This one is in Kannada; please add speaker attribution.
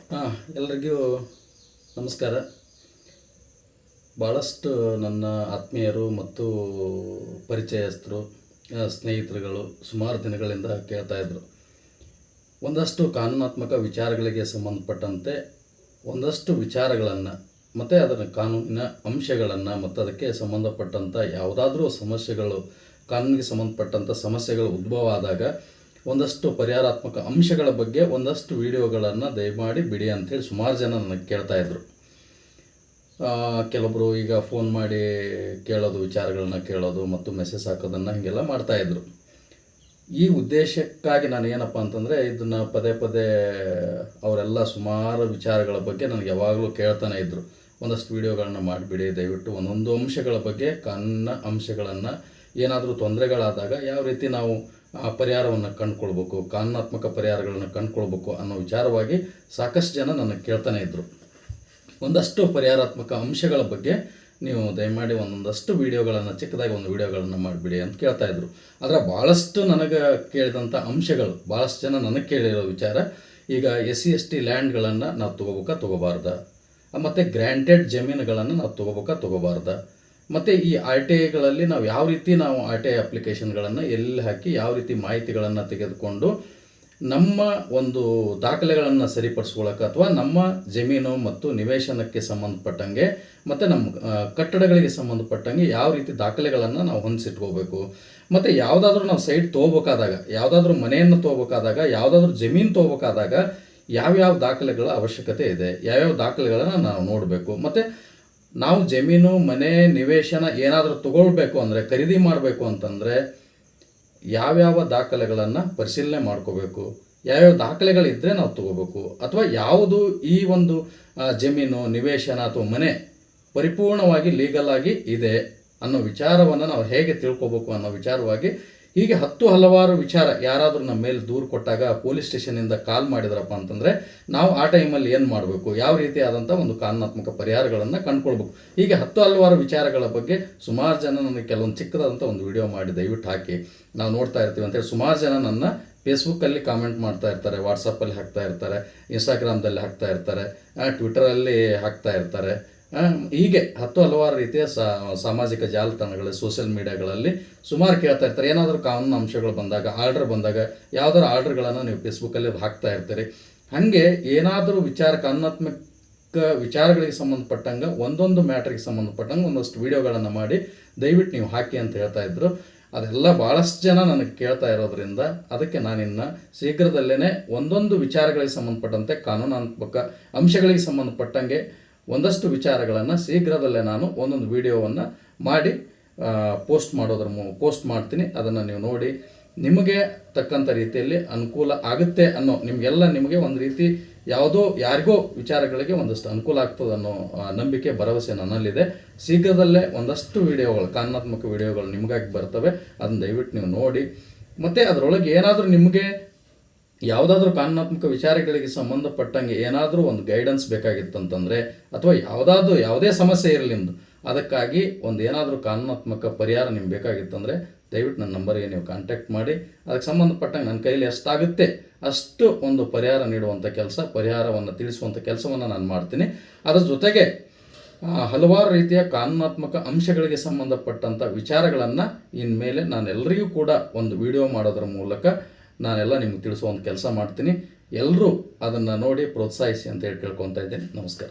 Speaker 1: ಎಲ್ಲರಿಗೂ ನಮಸ್ಕಾರ. ಭಾಳಷ್ಟು ನನ್ನ ಆತ್ಮೀಯರು ಮತ್ತು ಪರಿಚಯಸ್ಥರು, ಸ್ನೇಹಿತರುಗಳು ಸುಮಾರು ದಿನಗಳಿಂದ ಕೇಳ್ತಾಯಿದ್ರು. ಒಂದಷ್ಟು ಕಾನೂನಾತ್ಮಕ ವಿಚಾರಗಳಿಗೆ ಸಂಬಂಧಪಟ್ಟಂತೆ ಒಂದಷ್ಟು ವಿಚಾರಗಳನ್ನು ಮತ್ತು ಅದರ ಕಾನೂನಿನ ಅಂಶಗಳನ್ನು ಮತ್ತು ಅದಕ್ಕೆ ಸಂಬಂಧಪಟ್ಟಂಥ ಯಾವುದಾದ್ರೂ ಸಮಸ್ಯೆಗಳು, ಕಾನೂನಿಗೆ ಸಂಬಂಧಪಟ್ಟಂಥ ಸಮಸ್ಯೆಗಳು ಉದ್ಭವ ಆದಾಗ ಒಂದಷ್ಟು ಪರಿಹಾರಾತ್ಮಕ ಅಂಶಗಳ ಬಗ್ಗೆ ಒಂದಷ್ಟು ವಿಡಿಯೋಗಳನ್ನು ದಯಮಾಡಿ ಬಿಡಿ ಅಂಥೇಳಿ ಸುಮಾರು ಜನ ನನಗೆ ಕೇಳ್ತಾಯಿದ್ರು. ಕೆಲವೊಬ್ಬರು ಈಗ ಫೋನ್ ಮಾಡಿ ಕೇಳೋದು, ವಿಚಾರಗಳನ್ನ ಕೇಳೋದು ಮತ್ತು ಮೆಸೇಜ್ ಹಾಕೋದನ್ನು ಹೀಗೆಲ್ಲ ಮಾಡ್ತಾಯಿದ್ರು. ಈ ಉದ್ದೇಶಕ್ಕಾಗಿ ನಾನು ಏನಪ್ಪ ಅಂತಂದರೆ, ಇದನ್ನು ಪದೇ ಪದೇ ಅವರೆಲ್ಲ ಸುಮಾರು ವಿಚಾರಗಳ ಬಗ್ಗೆ ನನಗೆ ಯಾವಾಗಲೂ ಕೇಳ್ತಾನೆ ಇದ್ದರು. ಒಂದಷ್ಟು ವಿಡಿಯೋಗಳನ್ನ ಮಾಡಿಬಿಡಿ ದಯವಿಟ್ಟು, ಒಂದೊಂದು ಅಂಶಗಳ ಬಗ್ಗೆ, ಕಾನೂನಿನ ಅಂಶಗಳನ್ನು, ಏನಾದರೂ ತೊಂದರೆಗಳಾದಾಗ ಯಾವ ರೀತಿ ನಾವು ಪರಿಹಾರವನ್ನು ಕಂಡುಕೊಳ್ಬೇಕು, ಕಾನೂನಾತ್ಮಕ ಪರಿಹಾರಗಳನ್ನು ಕಂಡುಕೊಳ್ಬೇಕು ಅನ್ನೋ ವಿಚಾರವಾಗಿ ಸಾಕಷ್ಟು ಜನ ನನಗೆ ಕೇಳ್ತಾನೆ ಇದ್ದರು. ಒಂದಷ್ಟು ಪರಿಹಾರಾತ್ಮಕ ಅಂಶಗಳ ಬಗ್ಗೆ ನೀವು ದಯಮಾಡಿ ಒಂದೊಂದಷ್ಟು ವೀಡಿಯೋಗಳನ್ನು, ಚಿಕ್ಕದಾಗಿ ಒಂದು ವೀಡಿಯೋಗಳನ್ನು ಮಾಡಿಬಿಡಿ ಅಂತ ಕೇಳ್ತಾಯಿದ್ರು. ಆದರೆ ಭಾಳಷ್ಟು ನನಗೆ ಕೇಳಿದಂಥ ಅಂಶಗಳು, ಭಾಳಷ್ಟು ಜನ ನನಗೆ ಕೇಳಿರೋ ವಿಚಾರ, ಈಗ SC/ST ಲ್ಯಾಂಡ್ಗಳನ್ನು ನಾವು ತೊಗೋಬಾರ್ದ, ಮತ್ತು ಗ್ರ್ಯಾಂಟೆಡ್ ಜಮೀನುಗಳನ್ನು ನಾವು ತೊಗೋಬಾರ್ದ, ಮತ್ತು ಈ RTIಗಳಲ್ಲಿ ನಾವು ಯಾವ ರೀತಿ RTI ಅಪ್ಲಿಕೇಶನ್ಗಳನ್ನು ಎಲ್ಲಿ ಹಾಕಿ ಯಾವ ರೀತಿ ಮಾಹಿತಿಗಳನ್ನು ತೆಗೆದುಕೊಂಡು ನಮ್ಮ ಒಂದು ದಾಖಲೆಗಳನ್ನು ಸರಿಪಡಿಸ್ಕೊಳ್ಳೋಕೆ, ಅಥವಾ ನಮ್ಮ ಜಮೀನು ಮತ್ತು ನಿವೇಶನಕ್ಕೆ ಸಂಬಂಧಪಟ್ಟಂಗೆ ಮತ್ತು ನಮ್ಮ ಕಟ್ಟಡಗಳಿಗೆ ಸಂಬಂಧಪಟ್ಟಂಗೆ ಯಾವ ರೀತಿ ದಾಖಲೆಗಳನ್ನು ನಾವು ಹೊಂದಿಸಿಟ್ಕೋಬೇಕು, ಮತ್ತು ಯಾವುದಾದ್ರೂ ನಾವು ಸೈಟ್ ತೊಗೋಬೇಕಾದಾಗ, ಯಾವುದಾದ್ರೂ ಮನೆಯನ್ನು ತೊಗೋಬೇಕಾದಾಗ, ಯಾವುದಾದ್ರೂ ಜಮೀನು ತೊಗೋಬೇಕಾದಾಗ ಯಾವ್ಯಾವ ದಾಖಲೆಗಳ ಅವಶ್ಯಕತೆ ಇದೆ, ಯಾವ್ಯಾವ ದಾಖಲೆಗಳನ್ನು ನಾವು ನೋಡಬೇಕು, ಮತ್ತು ನಾವು ಜಮೀನು, ಮನೆ, ನಿವೇಶನ ಏನಾದರೂ ತೊಗೊಳ್ಬೇಕು ಅಂದರೆ, ಖರೀದಿ ಮಾಡಬೇಕು ಅಂತಂದರೆ ಯಾವ್ಯಾವ ದಾಖಲೆಗಳನ್ನು ಪರಿಶೀಲನೆ ಮಾಡ್ಕೋಬೇಕು, ಯಾವ್ಯಾವ ದಾಖಲೆಗಳಿದ್ದರೆ ನಾವು ತೊಗೋಬೇಕು, ಅಥವಾ ಯಾವುದು ಈ ಒಂದು ಜಮೀನು, ನಿವೇಶನ ಅಥವಾ ಮನೆ ಪರಿಪೂರ್ಣವಾಗಿ ಲೀಗಲ್ ಆಗಿ ಇದೆ ಅನ್ನೋ ವಿಚಾರವನ್ನು ನಾವು ಹೇಗೆ ತಿಳ್ಕೊಬೇಕು ಅನ್ನೋ ವಿಚಾರವಾಗಿ ಹೀಗೆ ಹಲವಾರು ವಿಚಾರ. ಯಾರಾದರೂ ನಮ್ಮ ಮೇಲೆ ದೂರು ಕೊಟ್ಟಾಗ, ಪೊಲೀಸ್ ಸ್ಟೇಷನಿಂದ ಕಾಲ್ ಮಾಡಿದ್ರಪ್ಪ ಅಂತಂದರೆ ನಾವು ಆ ಟೈಮಲ್ಲಿ ಏನು ಮಾಡಬೇಕು, ಯಾವ ರೀತಿಯಾದಂಥ ಒಂದು ಕಾನೂನಾತ್ಮಕ ಪರಿಹಾರಗಳನ್ನು ಕಂಡುಕೊಳ್ಬೇಕು, ಹೀಗೆ ಹಲವಾರು ವಿಚಾರಗಳ ಬಗ್ಗೆ ಸುಮಾರು ಜನ ನನಗೆ ಕೆಲವೊಂದು ಚಿಕ್ಕದಾದಂಥ ಒಂದು ವಿಡಿಯೋ ಮಾಡಿ ದಯವಿಟ್ಟು ಹಾಕಿ, ನಾವು ನೋಡ್ತಾ ಇರ್ತೀವಿ ಅಂತೇಳಿ ಸುಮಾರು ಜನ ನನ್ನ ಫೇಸ್ಬುಕ್ಕಲ್ಲಿ ಕಾಮೆಂಟ್ ಮಾಡ್ತಾ ಇರ್ತಾರೆ, ವಾಟ್ಸಪ್ಪಲ್ಲಿ ಹಾಕ್ತಾ ಇರ್ತಾರೆ, ಇನ್ಸ್ಟಾಗ್ರಾಮ್ದಲ್ಲಿ ಹಾಕ್ತಾ ಇರ್ತಾರೆ, ಟ್ವಿಟರಲ್ಲಿ ಹಾಕ್ತಾ ಇರ್ತಾರೆ. ಹೀಗೆ ಹಲವಾರು ರೀತಿಯ ಸಾಮಾಜಿಕ ಜಾಲತಾಣಗಳಲ್ಲಿ, ಸೋಷಿಯಲ್ ಮೀಡಿಯಾಗಳಲ್ಲಿ ಸುಮಾರು ಕೇಳ್ತಾ ಇರ್ತಾರೆ. ಏನಾದರೂ ಕಾನೂನು ಅಂಶಗಳು ಬಂದಾಗ, ಆರ್ಡರ್ ಬಂದಾಗ ಯಾವುದಾದ್ರು ಆರ್ಡರ್ಗಳನ್ನು ನೀವು ಫೇಸ್ಬುಕ್ಕಲ್ಲಿ ಹಾಕ್ತಾ ಇರ್ತೀರಿ. ಹಾಗೆ ಏನಾದರೂ ಕಾನೂನಾತ್ಮಕ ವಿಚಾರಗಳಿಗೆ ಸಂಬಂಧಪಟ್ಟಂಗೆ, ಒಂದೊಂದು ಮ್ಯಾಟ್ರಿಗೆ ಸಂಬಂಧಪಟ್ಟಂಗೆ ಒಂದಷ್ಟು ವಿಡಿಯೋಗಳನ್ನು ಮಾಡಿ ದಯವಿಟ್ಟು ನೀವು ಹಾಕಿ ಅಂತ ಹೇಳ್ತಾ ಇದ್ರು. ಅದೆಲ್ಲ ಭಾಳಷ್ಟು ಜನ ನನಗೆ ಕೇಳ್ತಾ ಇರೋದ್ರಿಂದ ಅದಕ್ಕೆ ನಾನಿನ್ನು ಶೀಘ್ರದಲ್ಲೇ ಒಂದೊಂದು ವಿಚಾರಗಳಿಗೆ ಸಂಬಂಧಪಟ್ಟಂತೆ, ಕಾನೂನಾತ್ಮಕ ಅಂಶಗಳಿಗೆ ಸಂಬಂಧಪಟ್ಟಂಗೆ ಒಂದಷ್ಟು ವಿಚಾರಗಳನ್ನು ಶೀಘ್ರದಲ್ಲೇ ನಾನು ಒಂದೊಂದು ವಿಡಿಯೋವನ್ನು ಮಾಡಿ ಪೋಸ್ಟ್ ಮಾಡ್ತೀನಿ. ಅದನ್ನು ನೀವು ನೋಡಿ ನಿಮಗೆ ತಕ್ಕಂಥ ರೀತಿಯಲ್ಲಿ ಅನುಕೂಲ ಆಗುತ್ತೆ ಅನ್ನೋ, ನಿಮಗೆ ಒಂದು ರೀತಿ ಯಾರಿಗೋ ವಿಚಾರಗಳಿಗೆ ಒಂದಷ್ಟು ಅನುಕೂಲ ಆಗ್ತದೆ ಅನ್ನೋ ನಂಬಿಕೆ, ಭರವಸೆ ನನ್ನಲ್ಲಿದೆ. ಶೀಘ್ರದಲ್ಲೇ ಒಂದಷ್ಟು ವಿಡಿಯೋಗಳು, ಕಾನೂನಾತ್ಮಕ ವಿಡಿಯೋಗಳು ನಿಮಗಾಗಿ ಬರ್ತವೆ. ಅದನ್ನು ದಯವಿಟ್ಟು ನೀವು ನೋಡಿ. ಮತ್ತು ಅದರೊಳಗೆ ಏನಾದರೂ ನಿಮಗೆ ಯಾವುದಾದ್ರೂ ಕಾನೂನಾತ್ಮಕ ವಿಚಾರಗಳಿಗೆ ಸಂಬಂಧಪಟ್ಟಂಗೆ ಏನಾದರೂ ಒಂದು ಗೈಡೆನ್ಸ್ ಬೇಕಾಗಿತ್ತಂತಂದರೆ, ಅಥವಾ ಯಾವುದೇ ಸಮಸ್ಯೆ ಇರಲಿ ನಿಮ್ಮದು, ಅದಕ್ಕಾಗಿ ಏನಾದರೂ ಕಾನೂನಾತ್ಮಕ ಪರಿಹಾರ ನಿಮ್ಗೆ ಬೇಕಾಗಿತ್ತಂದರೆ ದಯವಿಟ್ಟು ನನ್ನ ನಂಬರಿಗೆ ನೀವು ಕಾಂಟ್ಯಾಕ್ಟ್ ಮಾಡಿ. ಅದಕ್ಕೆ ಸಂಬಂಧಪಟ್ಟಂಗೆ ನನ್ನ ಕೈಲಿ ಎಷ್ಟಾಗುತ್ತೆ ಅಷ್ಟು ಒಂದು ಪರಿಹಾರ ನೀಡುವಂಥ ಪರಿಹಾರವನ್ನು ತಿಳಿಸುವಂಥ ಕೆಲಸವನ್ನು ನಾನು ಮಾಡ್ತೀನಿ. ಅದರ ಜೊತೆಗೆ ಹಲವಾರು ರೀತಿಯ ಕಾನೂನಾತ್ಮಕ ಅಂಶಗಳಿಗೆ ಸಂಬಂಧಪಟ್ಟಂಥ ವಿಚಾರಗಳನ್ನು ಇನ್ಮೇಲೆ ನಾನೆಲ್ಲರಿಗೂ ಕೂಡ ಒಂದು ವಿಡಿಯೋ ಮಾಡೋದ್ರ ಮೂಲಕ ನಾನೆಲ್ಲ ನಿಮ್ಗೆ ತಿಳಿಸುವಂಥ ಕೆಲಸ ಮಾಡ್ತೀನಿ. ಎಲ್ಲರೂ ಅದನ್ನು ನೋಡಿ ಪ್ರೋತ್ಸಾಹಿಸಿ ಅಂತ ಹೇಳಿ ಕೇಳ್ಕೊತಾ ಇದ್ದೀನಿ. ನಮಸ್ಕಾರ.